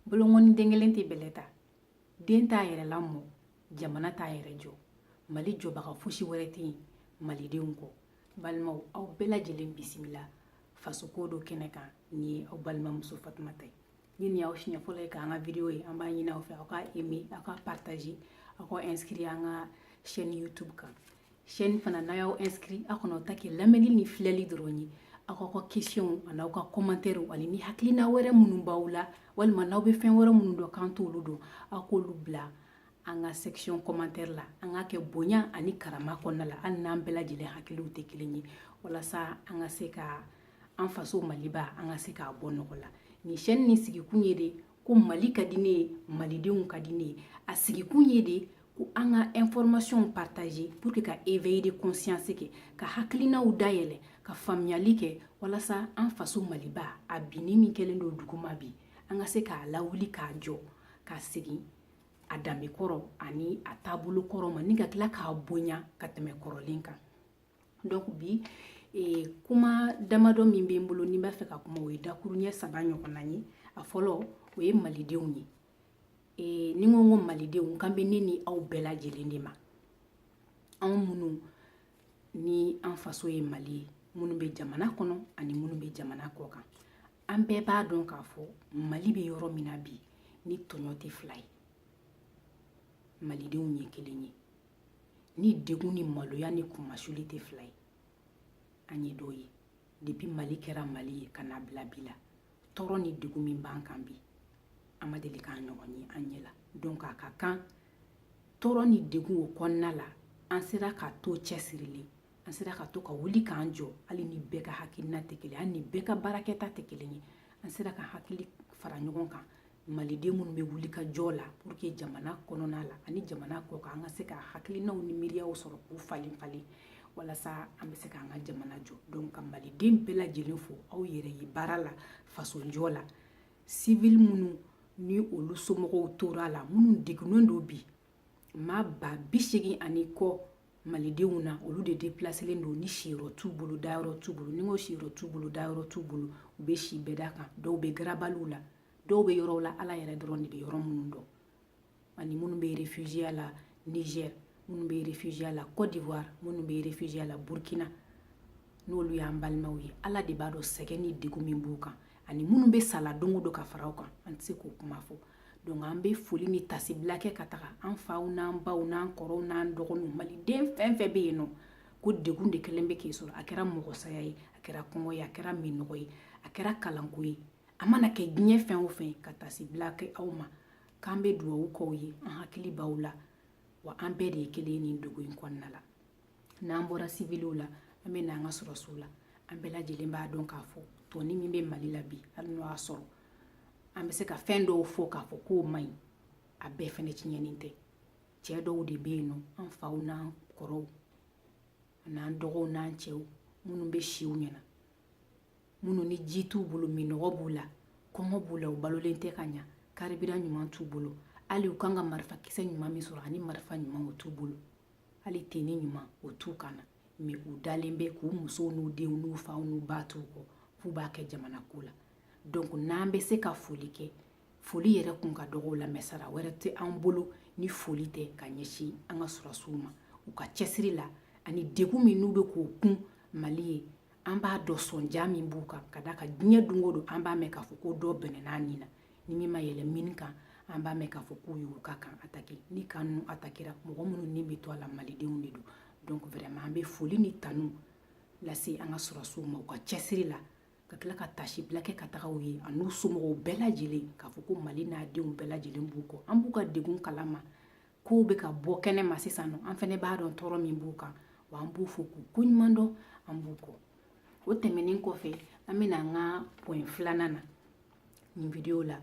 bolongoni den kelen tɛ bɛlɛ ta den t'a yɛrɛ lamɔ jamana t'a yɛrɛ jɔ mali jɔbaga fosi wɛrɛ tɛ yen malidenw kɔ balimaw aw bɛɛ lajɛlen bisimila fasoko do kɛnɛ kan ni ye aw balimamuso fatumata ye ni y'aw siɲɛ fɔlɔ ye k'an ka video ye an b'a ɲini aw fɛ aw ka aimer aw ka partager aw ka inscrire an ka chaîne YouTube kan chaîne fana n'a y'aw inscrire aw kana ta kɛ lamɛnni ni filɛli dɔrɔn ye aw ka question ani aw ka commentaire ani ni hakilina wɛrɛ minnu b'aw la walima n'aw bɛ fɛn wɛrɛ minnu dɔn k'an t'olu dɔn aw k'olu bila an ka section commentaire la an ka kɛ bonya ani karama kɔnɔna la hali n'an bɛɛ lajɛlen hakiliw tɛ kelen ye walasa an ka se ka an faso maliba an ka se k'a bɔ nɔgɔ la ni chaîne ni sigikun ye de ko mali ka di ne ye malidenw ka di ne ye a sigikun ye de ko an ka information partager pour que ka éveil de conscience kɛ ka hakilinaw dayɛlɛ ka faamuyali kɛ walasa an faso maliba a binni min kɛlen don duguma bi an ka se k'a lawuli k'a jɔ k'a segin a danbe kɔrɔ ani a taabolo kɔrɔ ma ni ka tila k'a bonya ka tɛmɛ kɔrɔlen kan donc bi kuma damadɔ min bɛ n bolo ni n b'a fɛ ka kuma o ye dakuruɲɛ 3 ɲɔgɔnna ye a fɔlɔ o ye malidenw ye ni n ko malidenw kan bɛ ne ni aw bɛɛ lajɛlen de ma anw minnu ni an faso ye mali ye minnu bɛ jamana kɔnɔ ani minnu bɛ jamana kɔ kan an bɛɛ b'a dɔn k'a fɔ mali bɛ yɔrɔ min na bi ni tɔɲɔ tɛ fila ye malidenw ye kelen ye ni degun ni maloya ni kumasuli tɛ fila ye an ye dɔw ye depuis mali kɛra mali ye ka n'a bila bi la tɔɔrɔ ni degun min b'an kan bi an ma deli k'an ɲɔgɔn ye an ɲɛ la donc a ka kan tɔɔrɔ ni degun o kɔnɔna la an sera ka to cɛsirilen an sera ka to ka wuli k'an jɔ hali ni bɛɛ ka hakilina tɛ kelen hali ni bɛɛ ka baarakɛta tɛ kelen ye an sera ka hakili fara ɲɔgɔn kan maliden minnu bɛ wuli ka jɔ la pour que jamana kɔnɔna la ani jamana kɔ kan an ka se ka hakilinaw ni miiriyaw sɔrɔ k'u falen falen walasa an bɛ se k'an ka jamana jɔ donc ka maliden bɛɛ lajɛlen fo aw yɛrɛ ye baara la faso jɔ la civil minnu ni olu somɔgɔw tora la minnu degunnen don bi maa ba 80 ani kɔ malidenw na olu de déplacelen don ni siyɔrɔ t'u bolo dayɔrɔ t'u bolo ni n ko siyɔrɔ t'u bolo dayɔrɔ t'u bolo u bɛ si bɛɛda kan dɔw bɛ garabaliw la dɔw bɛ yɔrɔw la ala yɛrɛ dɔrɔn de bɛ yɔrɔ minnu dɔn ani minnu bɛ réfugié la Niger minnu bɛ réfugié la Côte d'Ivoire minnu bɛ réfugié la Burkina n'olu y'an balimaw ye ala de b'a dɔn sɛgɛn ni degun min b'u kan ani minnu bɛ sala don o don ka fara u kan an tɛ se k'o kuma fɔ donc an bɛ foli ni tasibila kɛ ka taga an faw n'an baw n'an kɔrɔw n'an dɔgɔninw maliden fɛn fɛn bɛ yen nɔ ko degun de kɛlen bɛ k'i sɔrɔ a kɛra mɔgɔsaya ye a kɛra kɔngɔ ye a kɛra minɔgɔ ye a kɛra kalanko ye a mana kɛ diɲɛ fɛn o fɛn ka tasibila kɛ aw ma k'an bɛ dugawu k'aw ye an hakili b'aw la wa an bɛɛ de ye kelen ye nin degun in kɔnɔna la n'an bɔra civiliw la an bɛ n'an ka sɔrɔsiw la an bɛɛ lajɛlen b'a dɔn k'a fɔ tɔni min bɛ mali la bi hali n'o y'a sɔrɔ an bɛ se ka fɛn dɔw fɔ k'a fɔ k'o man ɲi a bɛɛ fɛnɛ tiɲɛnen tɛ cɛ dɔw de bɛ yen nɔ an faw n'an kɔrɔw n'an dɔgɔw n'an cɛw minnu bɛ si u ɲɛna minnu ni ji t'u bolo minɔgɔ b'u la kɔngɔ b'u la u balolen tɛ ka ɲa karibira ɲuman t'u bolo hali u kan ka marifa kisɛ ɲuman min sɔrɔ ani marifa ɲuman o t'u bolo hali teni ɲuman o t'u kan na mais u dalen bɛ k'u musow n'u denw n'u faw n'u ba t'u kɔ f'u b'a kɛ jamana ko la donc n'an bɛ se ka foli kɛ foli yɛrɛ kun ka dɔgɔ la mais sara wɛrɛ tɛ an bolo ni foli tɛ ka ɲɛsin an ka sɔrɔsiw ma u ka cɛsiri la ani degun min n'u bɛ k'o kun mali ye an b'a dɔn sɔnja min b'u kan ka da ka diɲɛ don o don an b'a mɛn k'a fɔ ko dɔ bɛnn'a nin na ni min ma yɛlɛ min kan an b'a mɛn k'a fɔ k'u y'u ka kan attaqué ni kan ninnu attaquera mɔgɔ minnu ni bɛ to a la malidenw de don donc vraiment an bɛ foli ni tanu lase an ka sɔrɔsiw ma u ka cɛsiri la ka tila ka tasibila kɛ ka taga u ye a n'u somɔgɔw bɛɛ lajɛlen k'a fɔ ko mali n'a denw bɛɛ lajɛlen b'u kɔ an b'u ka degun kalama kow bɛ ka bɔ kɛnɛ ma sisan nɔ an fɛnɛ b'a dɔn tɔɔrɔ min b'u kan wa an b'u fo k'u koɲuman dɔn an b'u kɔ o tɛmɛnen kɔfɛ an bɛna an ka point 2nan na nin video la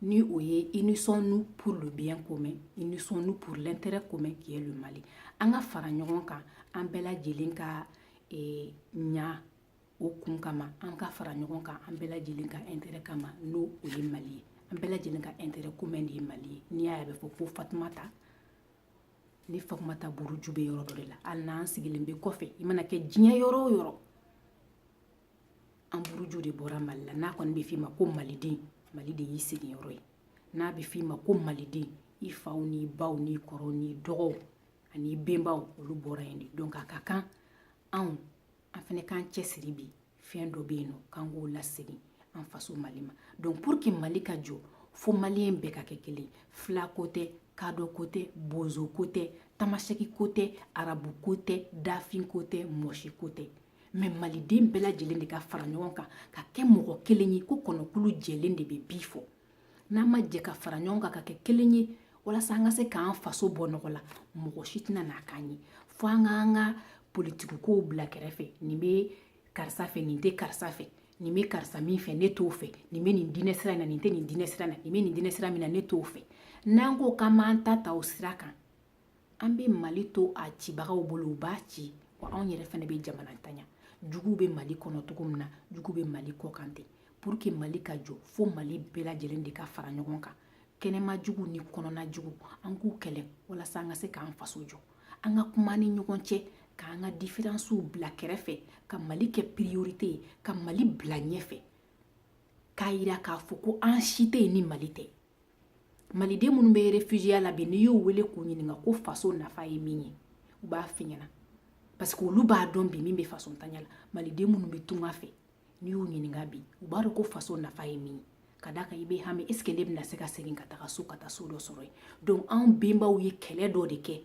ni o ye unissons-nous pour le bien commun unissons-nous pour l'intérêt commun qui est le Mali an ka fara ɲɔgɔn kan an bɛɛ lajɛlen ka ɲa o kun kama an ka fara ɲɔgɔn kan an bɛɛ lajɛlen ka intérêt kama n'o o ye Mali ye an bɛɛ lajɛlen ka intérêt commun de ye Mali ye n'i y'a ye a bɛ fɔ ko Fatumata ni Fatumata buruju bɛ yɔrɔ dɔ de la hali n'an sigilen bɛ kɔfɛ i mana kɛ diɲɛ yɔrɔ o yɔrɔ an buruju de bɔra Mali la n'a kɔni bɛ f'i ma ko maliden Mali de y'i sigiyɔrɔ ye n'a bɛ f'i ma ko maliden i faw n'i baw n'i kɔrɔw n'i dɔgɔw ani benbaw olu bɔra yen de donc a ka kan an fana k'an cɛsiri bi fɛn dɔ bɛ yen nɔ k'an k'o lasegin an faso Mali ma donc pour que Mali ka jɔ fo maliyɛn bɛɛ ka kɛ kelen fila ko tɛ kadɔ ko tɛ bozo ko tɛ tamasɛki ko tɛ arabu ko tɛ dafin ko tɛ mɔsi ko tɛ mais maliden bɛɛ lajɛlen de ka fara ɲɔgɔn kan ka kɛ mɔgɔ kelen ye ko kɔnɔkulu jɛlen de bɛ bi fɔ n'an ma jɛ ka fara ɲɔgɔn kan ka kɛ kelen ye walasa an ka se k'an faso bɔ nɔgɔ la mɔgɔ si tɛna n'a k'an ye fo an k'an ka politikow bila kɛrɛfɛ nin bɛ karisa fɛ nin tɛ karisa fɛ nin bɛ karisa min fɛ ne t'o fɛ nin bɛ nin diinɛ sira in na nin tɛ nin diinɛ sira in na nin bɛ nin diinɛ sira min na ne t'o fɛ n'an ko k'an b'an ta o sira kan an bɛ Mali to a cibagaw bolo u b'a ci wa anw yɛrɛ fana bɛ jamana tanya juguw bɛ Mali kɔnɔ cogo min na juguw bɛ Mali kɔ kan ten pour que Mali ka jɔ fo Mali bɛɛ lajɛlen de ka fara ɲɔgɔn kan kɛnɛma jugu ni kɔnɔna jugu an k'u kɛlɛ walasa an ka se k'an faso jɔ an ka kuma ni ɲɔgɔn cɛ k'an ka différencew bila kɛrɛfɛ ka Mali kɛ priorité ye ka Mali bila ɲɛfɛ k'a yira k'a fɔ ko an si tɛ yen ni Mali tɛ maliden minnu bɛ réfugié la bi n'i y'u wele k'u ɲininka ko faso nafa ye min ye u b'a f'i ɲɛna parce que olu b'a dɔn bi min bɛ faso ntanya la maliden minnu bɛ tunga fɛ n'i y'u ɲininka bi u b'a dɔn ko faso nafa ye min ye ka d'a kan i bɛ hami est ce que ne bɛna se ka segin ka taa so dɔ sɔrɔ yen donc anw benbaw ye kɛlɛ dɔ de kɛ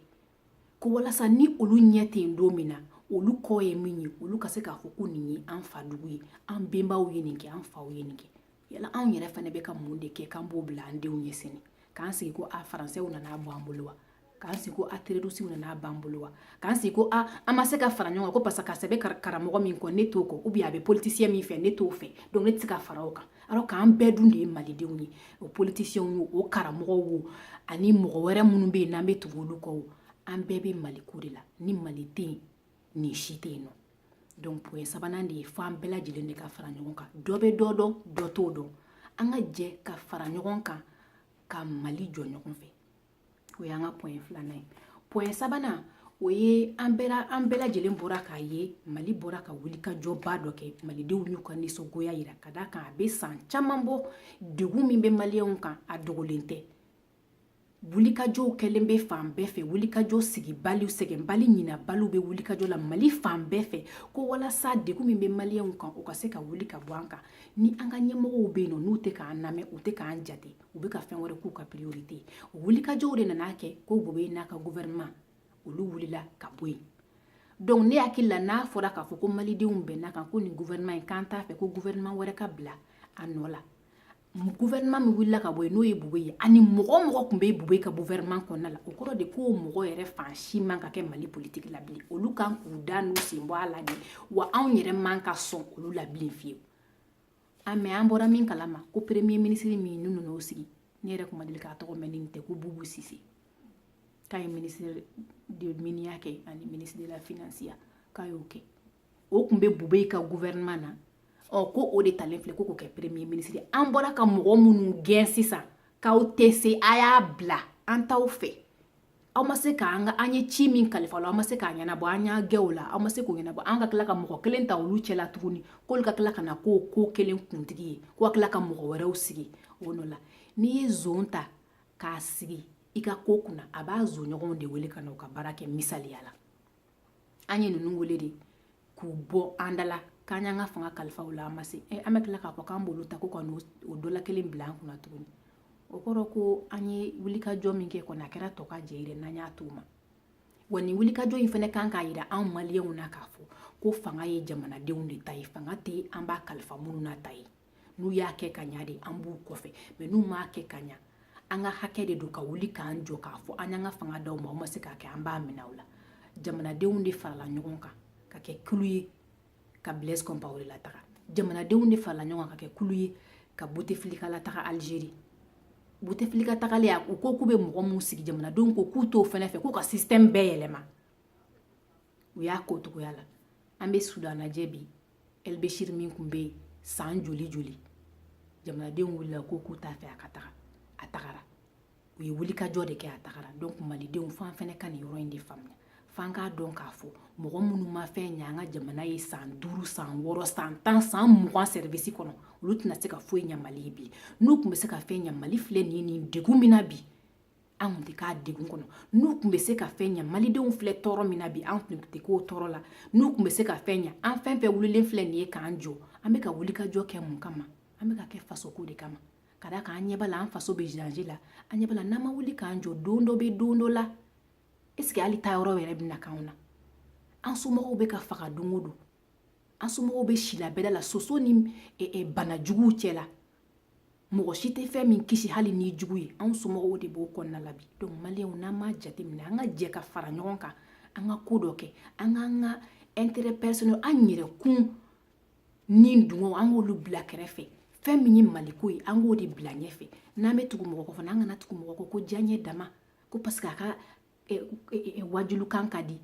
ko walasa ni olu ɲɛ tɛ yen don min na olu kɔ ye min ye olu ka se k'a fɔ ko nin ye an fadugu ye an benbaw ye nin kɛ an faw ye nin kɛ yala anw yɛrɛ fana bɛ ka mun de kɛ k'an b'o bila an denw ɲɛ sini k'an sigi ko faransɛw nana bɔ an bolo wa k'an sigi ko teroristes nana b'an bolo wa k'an sigi ko an ma se ka fara ɲɔgɔn kan ko parce que a sɛbɛn karamɔgɔ min kɔ ne t'o kɔ ou bien a bɛ politicien min fɛ ne t'o fɛ donc ne tɛ se ka fara o kan alors k'an bɛɛ dun de ye malidenw ye o politiciens ye o karamɔgɔw wo ani mɔgɔ wɛrɛ minnu bɛ yen n'an bɛ tugu olu kɔ o an bɛɛ bɛ maliko de la ni mali tɛ yen nin si tɛ yen nɔ donc point sabanan de ye fo an bɛɛ lajɛlen de ka fara ɲɔgɔn kan dɔ bɛ dɔ dɔn dɔ t'o dɔn an ka jɛ ka fara ɲɔgɔn kan ka Mali jɔ ɲɔgɔn fɛ o y'an ka point filanan ye point sabanan o ye an bɛɛ lajɛlen bɔra k'a ye Mali bɔra ka wulikajɔba dɔ kɛ malidenw y'u ka nisɔngoya jira ka d'a kan a bɛ san caman bɔ degun min bɛ maliyɛnw kan a dogolen tɛ wulikajɔw kɛlen bɛ fan bɛɛ fɛ wulikajɔ sigibaliw sɛgɛnbali ɲinabaliw bɛ wulikajɔ la Mali fan bɛɛ fɛ ko walasa degun min bɛ maliyɛnw kan o ka se ka wuli ka bɔ an kan ni an ka ɲɛmɔgɔw bɛ yen nɔ n'u tɛ k'an lamɛn u tɛ k'an jate u bɛ ka fɛn wɛrɛ k'u ka priorité ye o wulikajɔw de nana kɛ ko Bobo n'a ka gouvernement olu wulila ka bɔ yen donc ne hakili la n'a fɔra k'a fɔ ko malidenw bɛnna kan ko nin gouvernement in k'an t'a fɛ ko gouvernement wɛrɛ ka bila a nɔ la gouvernement min wulila ka bɔ yen n'o ye Bobo ye ani mɔgɔ o mɔgɔ tun bɛ Bobo ka gouvernement kɔnɔna la o kɔrɔ de k'o mɔgɔ yɛrɛ fan si man ka kɛ Mali politique la bilen olu kan k'u da n'u sen bɔ a la de wa anw yɛrɛ man ka sɔn olu la bilen fiyewu mais an bɔra min kalama ko premier ministre min n'u nana o sigi ne yɛrɛ tun ma deli k'a tɔgɔ mɛn nin tɛ ko Bubu Sise k'a ye ministre de miniya kɛ ani ministre de la finance k'a y'o kɛ o tun bɛ Bobo ka gouvernement na ko o de talen filɛ ko k'o kɛ premier ministre an bɔra ka mɔgɔ minnu gɛn sisan k'aw tɛ se a y'a bila an t'aw fɛ aw ma se k'an ye ci min kalifa la aw ma se k'a ɲɛnabɔ an y'a gɛn o la aw ma se k'o ɲɛnabɔ an ka tila ka mɔgɔ kelen ta olu cɛla tuguni k'olu ka tila ka na k'o ko kelen kuntigi ye ko ka tila ka mɔgɔ wɛrɛw sigi o nɔ la n'i ye zon ta k'a sigi i ka ko kunna a b'a zonɲɔgɔnw de wele ka na u ka baara kɛ misaliya la an ye ninnu wele de k'u bɔ an da la k'an y'an ka fanga kalifa o la an ma se an bɛ tila k'a fɔ k'an b'olu ta ko ka n'o dɔ la kelen bila an kunna tuguni o kɔrɔ ko an ye wulikajɔ min kɛ kɔni a kɛra tɔ ka jɛ yɛrɛ n'an y'a t'o ma wa nin wulikajɔ in fana kan k'a jira anw maliyɛnw na k'a fɔ ko fanga ye jamanadenw de ta ye fanga tɛ an b'a kalifa minnu na ta ye n'u y'a kɛ ka ɲa de an b'u kɔfɛ mais n'u m'a kɛ ka ɲa an ka hakɛ de don ka wuli k'an jɔ k'a fɔ an y'an ka fanga d'aw ma aw ma se k'a kɛ an b'a minɛ aw la jamanadenw de farala ɲɔgɔn kan ka kɛ kulu ye ka Blaise Compaoré lataga jamanadenw de farala ɲɔgɔn kan ka kɛ kulu ye ka Bouteflika lataga Algérie Bouteflika tagalen u ko k'u bɛ mɔgɔ minnu sigi jamanadenw ko k'u t'o fana fɛ k'u ka système bɛɛ yɛlɛma u y'a ko togoya la an bɛ Sudan lajɛ bi El Béchir min tun bɛ yen san joli joli jamanadenw wulila ko k'u t'a fɛ a ka taga a tagara u ye wulikajɔ de kɛ a tagara donc malidenw fo an fana ka nin yɔrɔ in de faamuya f'an k'a dɔn k'a fɔ mɔgɔ minnu ma fɛn ɲɛ an ka jamana ye san 5 san 6 san 10 san 20 service kɔnɔ olu tɛna se ka foyi ɲɛ Mali ye bi n'u tun bɛ se ka fɛn ɲɛ Mali filɛ nin ye nin degun min na bi an tun tɛ k'a degun kɔnɔ n'u tun bɛ se ka fɛn ɲɛ malidenw filɛ tɔɔrɔ min na bi an tun tɛ k'o tɔɔrɔ la n'u tun bɛ se ka fɛn ɲɛ an fɛn fɛn wulilen filɛ nin ye k'an jɔ an bɛ ka wulikajɔ kɛ mun kama an bɛ ka kɛ fasoko de kama ka da kan an ɲɛ b'a la an faso bɛ danger la an ɲɛ b'a la n'an ma wuli k'an jɔ don dɔ bɛ don dɔ la est-ce que hali taa yɔrɔ yɛrɛ bɛna k'anw na an somɔgɔw bɛ ka faga don o don an somɔgɔw bɛ si la bɛda la soso ni banajuguw cɛ la mɔgɔ si tɛ fɛn min kisi hali ni jugu ye anw somɔgɔw de b'o kɔnɔna la bi donc maliyɛnw n'an m'a jate minɛ an ka jɛ ka fara ɲɔgɔn kan an ka ko dɔ kɛ an k'an ka intérêt personnel an yɛrɛkun ni dungo an k'olu bila kɛrɛfɛ fɛn min ye maliko ye an k'o de bila ɲɛfɛ n'an bɛ tugu mɔgɔ kɔ fana an kana tugu mɔgɔ kɔ ko diya ɲɛ dama ko parce que a ka wajulukan ka di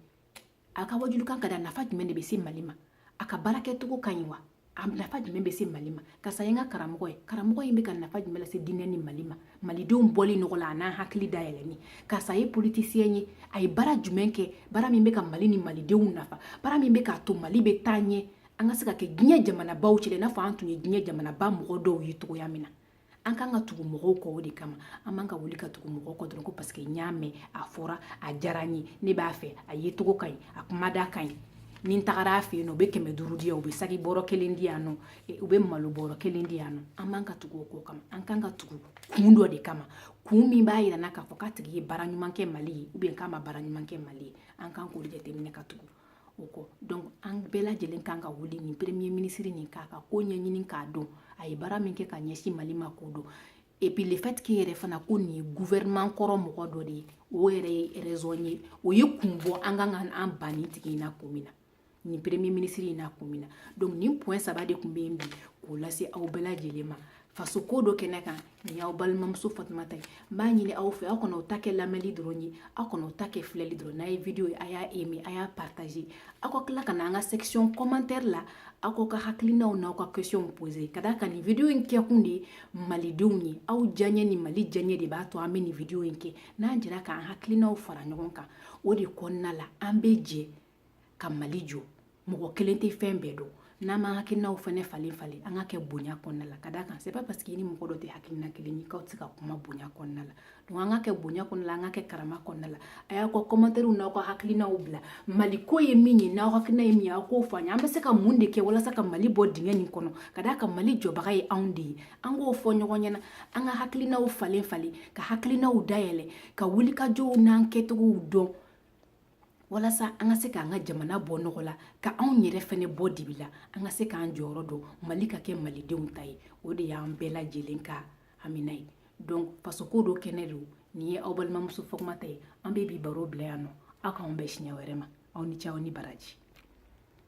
a nafa jumɛn de bɛ se Mali ma a ka baarakɛcogo ka ɲi wa a nafa jumɛn bɛ se Mali ma karisa ye n ka karamɔgɔ in bɛ ka nafa jumɛn lase diinɛ ni Mali ma malidenw bɔli nɔgɔ la a n'an hakili dayɛlɛni karisa ye politicien ye a ye baara jumɛn kɛ baara min bɛ ka Mali ni malidenw nafa baara min bɛ k'a to Mali bɛ taa ɲɛ an ka se ka kɛ diɲɛ jamanabaw cɛ i n'a fɔ an tun ye diɲɛ jamanaba mɔgɔ dɔw ye cogoya min na an kan ka tugu mɔgɔw kɔ o de kama an man ka wuli ka tugu mɔgɔw kɔ dɔrɔn ko parce que n y'a mɛn a fɔra a diyara n ye ne b'a fɛ a ye cogo ka ɲi a kumada ka ɲi ni n tagara a fɛ yen nɔ u bɛ 500 di yan u bɛ sagi bɔrɔ 1 di yan nɔ u bɛ malo bɔrɔ 1 di yan nɔ an man ka tugu o kɔ kama an kan ka tugu kun dɔ de kama kun min b'a yira n na k'a fɔ k'a tigi ye baara ɲuman kɛ Mali ye ou bien k'a ma baara ɲuman kɛ Mali ye an kan k'o jateminɛ ka tugu o kɔ donc an bɛɛ lajɛlen kan ka wuli nin premier ministre nin k'a ka ko ɲɛɲini k'a dɔn a ye baara min kɛ ka ɲɛsin Mali ma k'o dɔn et puis le fait que yɛrɛ fana ko nin ye gouvernement kɔrɔ mɔgɔ dɔ de ye o yɛrɛ ye raison ye o ye kun bɔ an kan ka an ban nin tigi in na kun min na nin premier ministre in na kun min na donc nin point 3 de tun bɛ yen bi k'o lase aw bɛɛ lajɛlen ma faso ko dɔ kɛnɛ kan nin y'aw balimamuso Fatumata ye n b'a ɲini aw fɛ aw kana o ta kɛ lamɛnli dɔrɔn ye aw kana o ta kɛ filɛli dɔrɔn n'a ye video ye a y'a aimer a y'a partager aw ka tila ka na an ka section commentaire la aw k'aw ka hakilinaw n'aw ka question poser ka da kan nin video in kɛkun de ye malidenw ye aw diyaɲɛ ni Mali diyaɲɛ de b'a to an bɛ nin video in kɛ n'an jɛra k'an hakilinaw fara ɲɔgɔn kan o de kɔnɔna la an bɛ jɛ ka Mali jɔ mɔgɔ kelen tɛ fɛn bɛɛ dɔn n'an ma hakilinaw fana falen an ka kɛ bonya kɔnɔna la ka da kan c'est pas parce que i ni mɔgɔ dɔ tɛ hakilina kelen ye k'aw tɛ se ka kuma bonya kɔnɔna la donc an ka kɛ bonya kɔnɔna la an ka kɛ karama kɔnɔna la a y'aw ka commentaire n'aw ka hakilinaw bila Mali ko ye min ye n'aw hakilina ye min ye aw k'o fɔ an ye an bɛ se ka mun de kɛ walasa ka Mali bɔ dingɛ nin kɔnɔ ka da kan Mali jɔbaga ye anw de ye an k'o fɔ ɲɔgɔn ɲɛna an ka hakilinaw falen ka hakilinaw dayɛlɛ ka wulikajɔw n'an kɛcogow dɔn walasa an ka se k'an ka jamana bɔ nɔgɔ la ka anw yɛrɛ fɛnɛ bɔ dibi la an ka se k'an jɔyɔrɔ dɔn Mali ka kɛ malidenw ta ye o de y'an bɛɛ lajɛlen ka hamina ye donc fasoko dɔ kɛnɛ do nin ye aw balimamuso Fatumata ye an bɛ bi baro bila yan nɔ aw k'anw bɛn siɲɛ wɛrɛ ma aw ni ce aw ni baraji